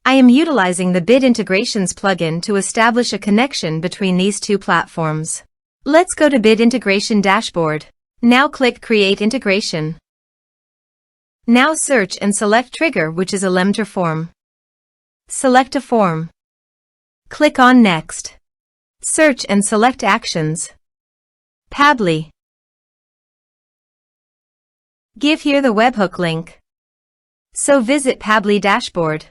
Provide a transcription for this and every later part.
I am utilizing the Bit Integrations plugin to establish a connection between these two platforms. Let's go to Bit Integration Dashboard. Now click Create Integration. Now search and select Trigger, which is Elementor Form. Select a form. Click on Next. Search and select Actions. Pabbly. Give here the webhook link. So visit Pabbly dashboard.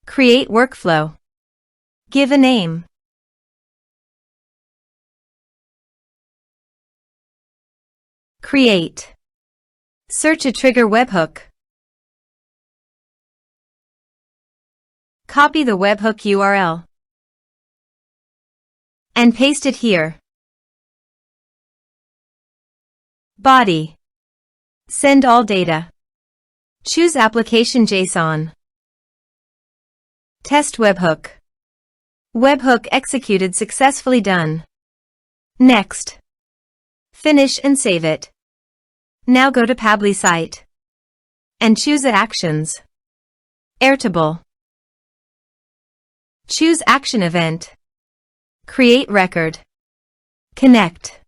Create workflow. Give a name. Create. Search a trigger webhook. Copy the webhook URL and paste it here. Body. Send all data. Choose Application JSON. Test webhook. Webhook executed successfully. Done. Next. Finish and save it. Now go to Pabbly site and choose Actions. Airtable. Choose Action Event. Create record. Connect.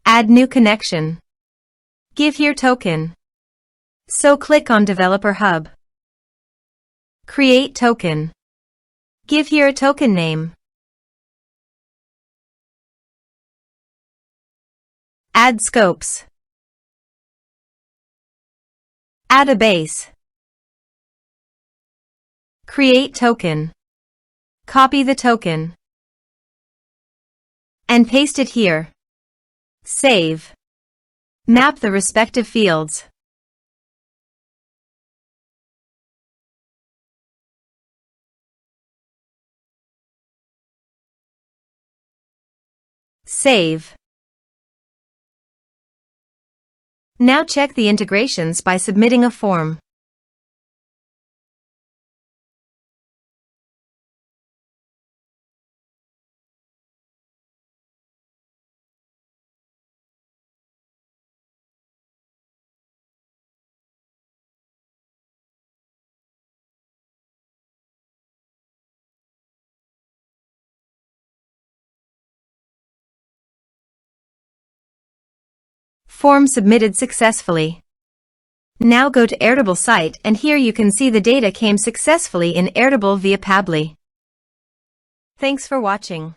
Add new connection. Give here token. So click on Developer Hub. Create token. Give here a token name. Add scopes. Add a base. Create token. Copy the token and paste it here. Save. Map the respective fields. Save. Now check the integrations by submitting a form. Form submitted successfully. Now go to Airtable site and here you can see the data came successfully in Airtable via Pabbly. Thanks for watching.